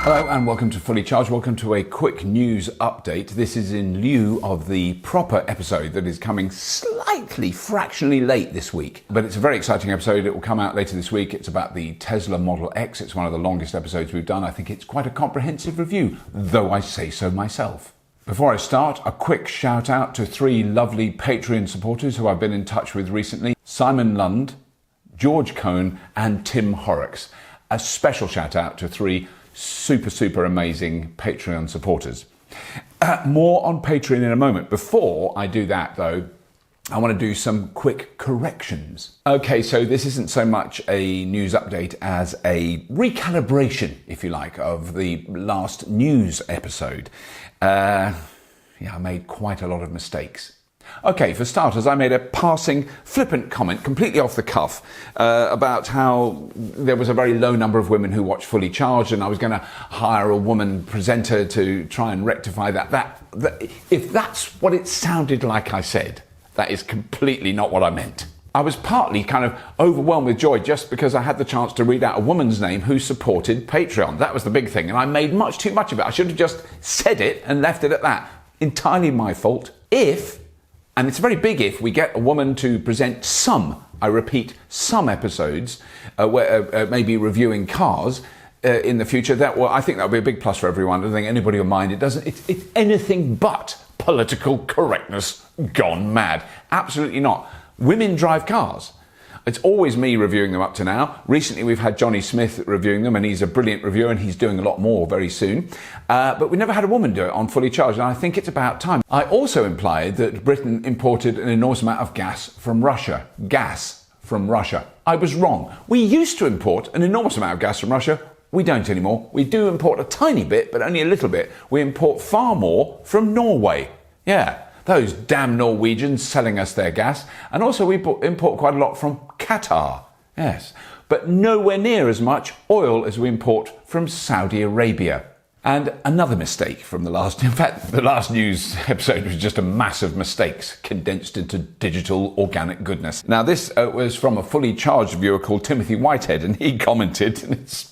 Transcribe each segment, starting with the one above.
Hello and welcome to Fully Charged. Welcome to a quick news update. This is in lieu of the proper episode that is coming slightly, fractionally late this week. But it's a very exciting episode. It will come out later this week. It's about the Tesla Model X. It's one of the longest episodes we've done. I think it's quite a comprehensive review, though I say so myself. Before I start, a quick shout out to three lovely Patreon supporters who I've been in touch with recently. Simon Lund, George Cohn and Tim Horrocks. A special shout out to three super amazing Patreon supporters. More on Patreon in a moment. Before I do that though, I want to do some quick corrections. Okay, so this isn't so much a news update as a recalibration, if you like, of the last news episode. I made quite a lot of mistakes. Okay, for starters, I made a passing, flippant comment, completely off the cuff, about how there was a very low number of women who watch Fully Charged, and I was going to hire a woman presenter to try and rectify that. If that's what it sounded like I said, that is completely not what I meant. I was partly kind of overwhelmed with joy just because I had the chance to read out a woman's name who supported Patreon. That was the big thing, and I made much too much of it. I should have just said it and left it at that. Entirely my fault. And it's a very big if we get a woman to present some, I repeat, some episodes, where maybe reviewing cars in the future. I think that would be a big plus for everyone. I don't think anybody will mind. It's anything but political correctness gone mad. Absolutely not. Women drive cars. It's always me reviewing them up to now. Recently we've had Johnny Smith reviewing them, and he's a brilliant reviewer and he's doing a lot more very soon. But we never had a woman do it on Fully Charged, and I think it's about time. I also implied that Britain imported an enormous amount of gas from Russia. I was wrong. We used to import an enormous amount of gas from Russia. We don't anymore. We do import a tiny bit, but only a little bit. We import far more from Norway. Yeah. Those damn Norwegians selling us their gas. And also we import quite a lot from Qatar. Yes. But nowhere near as much oil as we import from Saudi Arabia. And another mistake from the last news episode was just a mass of mistakes condensed into digital organic goodness. Now this was from a Fully Charged viewer called Timothy Whitehead, and he commented, and it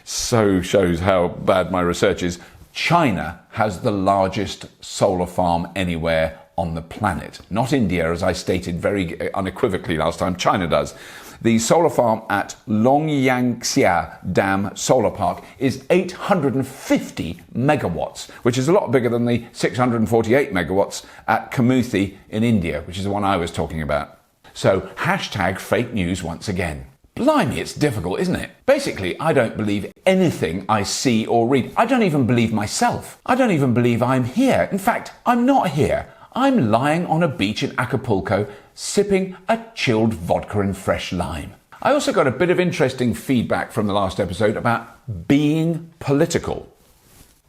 so shows how bad my research is. China has the largest solar farm anywhere on the planet. Not India, as I stated very unequivocally last time. China does. The solar farm at Longyangxia Dam Solar Park is 850 megawatts, which is a lot bigger than the 648 megawatts at Kamuthi in India, which is the one I was talking about. So, hashtag fake news once again. Blimey, it's difficult, isn't it? Basically, I don't believe anything I see or read. I don't even believe myself. I don't even believe I'm here. In fact, I'm not here. I'm lying on a beach in Acapulco, sipping a chilled vodka and fresh lime. I also got a bit of interesting feedback from the last episode about being political.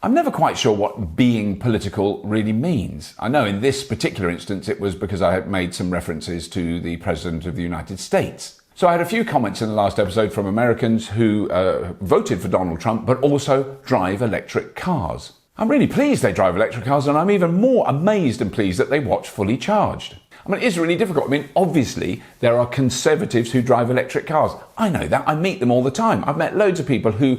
I'm never quite sure what being political really means. I know in this particular instance it was because I had made some references to the President of the United States. So I had a few comments in the last episode from Americans who voted for Donald Trump, but also drive electric cars. I'm really pleased they drive electric cars, and I'm even more amazed and pleased that they watch Fully Charged. I mean, it is really difficult. I mean, obviously, there are conservatives who drive electric cars. I know that. I meet them all the time. I've met loads of people who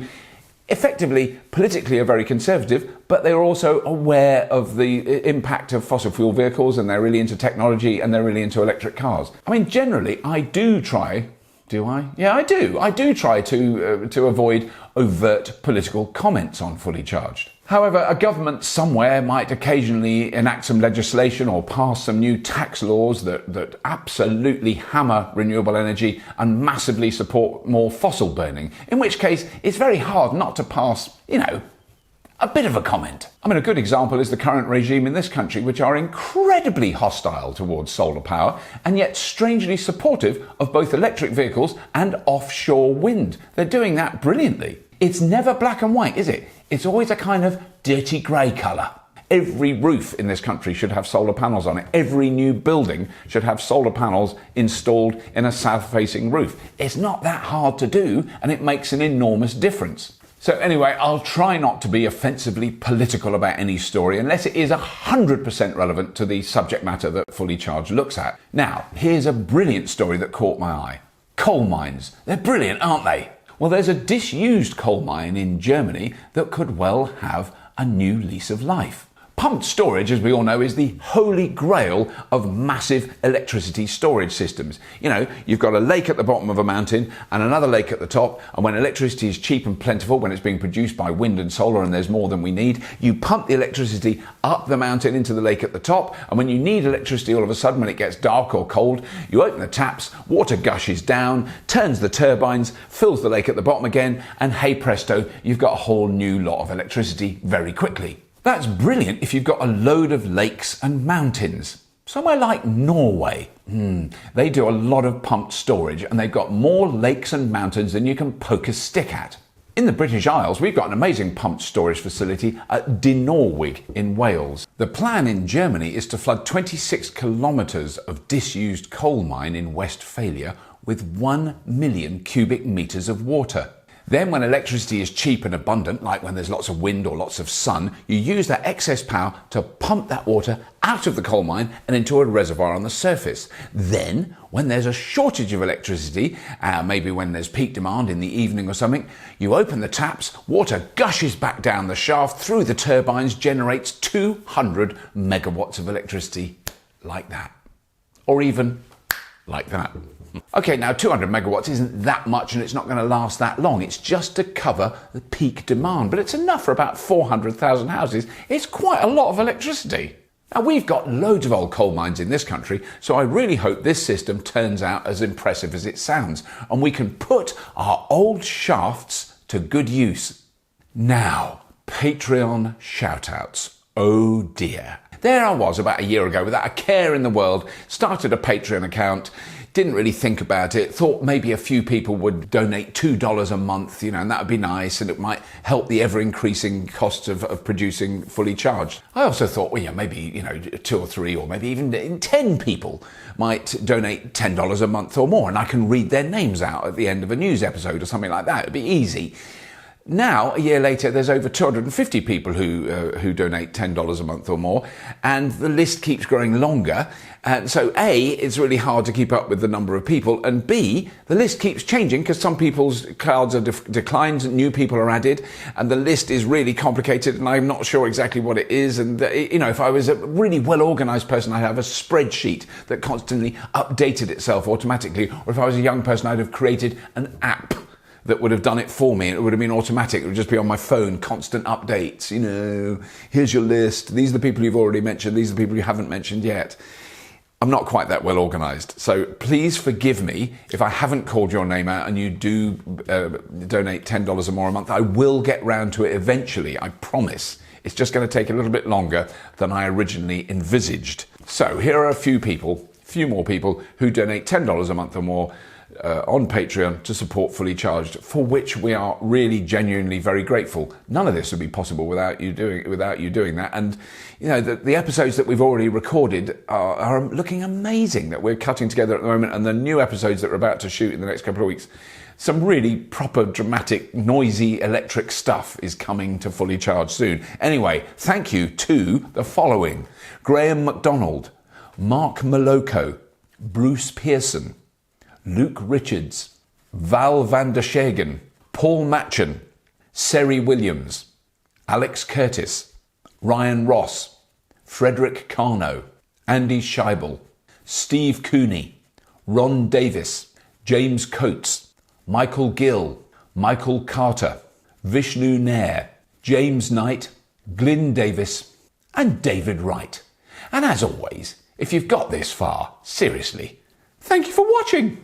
effectively, politically are very conservative, but they're also aware of the impact of fossil fuel vehicles, and they're really into technology, and they're really into electric cars. I mean, generally, I do try. Do I? Yeah, I do. I do try to avoid overt political comments on Fully Charged. However, a government somewhere might occasionally enact some legislation or pass some new tax laws that absolutely hammer renewable energy and massively support more fossil burning, in which case it's very hard not to pass, a bit of a comment. I mean, a good example is the current regime in this country, which are incredibly hostile towards solar power and yet strangely supportive of both electric vehicles and offshore wind. They're doing that brilliantly. It's never black and white, is it? It's always a kind of dirty grey colour. Every roof in this country should have solar panels on it. Every new building should have solar panels installed in a south-facing roof. It's not that hard to do, and it makes an enormous difference. So anyway, I'll try not to be offensively political about any story unless it is 100% relevant to the subject matter that Fully Charged looks at. Now, here's a brilliant story that caught my eye. Coal mines. They're brilliant, aren't they? Well, there's a disused coal mine in Germany that could well have a new lease of life. Pumped storage, as we all know, is the holy grail of massive electricity storage systems. You know, you've got a lake at the bottom of a mountain and another lake at the top, and when electricity is cheap and plentiful, when it's being produced by wind and solar and there's more than we need, you pump the electricity up the mountain into the lake at the top, and when you need electricity all of a sudden, when it gets dark or cold, you open the taps, water gushes down, turns the turbines, fills the lake at the bottom again, and hey presto, you've got a whole new lot of electricity very quickly. That's brilliant if you've got a load of lakes and mountains. Somewhere like Norway, they do a lot of pumped storage and they've got more lakes and mountains than you can poke a stick at. In the British Isles, we've got an amazing pumped storage facility at Dinorwig in Wales. The plan in Germany is to flood 26 kilometres of disused coal mine in Westphalia with 1 million cubic metres of water. Then when electricity is cheap and abundant, like when there's lots of wind or lots of sun, you use that excess power to pump that water out of the coal mine and into a reservoir on the surface. Then, when there's a shortage of electricity, maybe when there's peak demand in the evening or something, you open the taps, water gushes back down the shaft through the turbines, generates 200 megawatts of electricity like that. Or even like that. Okay, now 200 megawatts isn't that much and it's not going to last that long. It's just to cover the peak demand, but it's enough for about 400,000 houses. It's quite a lot of electricity. Now, we've got loads of old coal mines in this country, so I really hope this system turns out as impressive as it sounds, and we can put our old shafts to good use. Now, Patreon shout-outs. Oh dear. There I was about a year ago without a care in the world, started a Patreon account, didn't really think about it, thought maybe a few people would donate $2 a month, and that would be nice and it might help the ever-increasing costs of producing Fully Charged. I also thought, maybe, 2 or 3 or maybe even 10 people might donate $10 a month or more and I can read their names out at the end of a news episode or something like that. It'd be easy. Now, a year later, there's over 250 people who donate $10 a month or more, and the list keeps growing longer. And so A, it's really hard to keep up with the number of people, and B, the list keeps changing because some people's cards are declined, new people are added, and the list is really complicated, and I'm not sure exactly what it is. And if I was a really well-organized person, I'd have a spreadsheet that constantly updated itself automatically, or if I was a young person, I'd have created an app that would have done it for me. It would have been automatic. It would just be on my phone, constant updates. Here's your list. These are the people you've already mentioned. These are the people you haven't mentioned yet. I'm not quite that well organised. So please forgive me if I haven't called your name out and you do donate $10 or more a month. I will get round to it eventually, I promise. It's just going to take a little bit longer than I originally envisaged. So here are a few more people who donate $10 a month or more on Patreon to support Fully Charged, for which we are really genuinely very grateful. None of this would be possible without you doing that. And the episodes that we've already recorded are looking amazing, that we're cutting together at the moment, and the new episodes that we're about to shoot in the next couple of weeks. Some really proper, dramatic, noisy, electric stuff is coming to Fully Charged soon. Anyway, thank you to the following: Graham MacDonald, Mark Moloko, Bruce Pearson, Luke Richards, Val van der Schegen, Paul Matchen, Seri Williams, Alex Curtis, Ryan Ross, Frederick Carno, Andy Scheibel, Steve Cooney, Ron Davis, James Coates, Michael Gill, Michael Carter, Vishnu Nair, James Knight, Glyn Davis, and David Wright. And as always, if you've got this far, seriously, thank you for watching.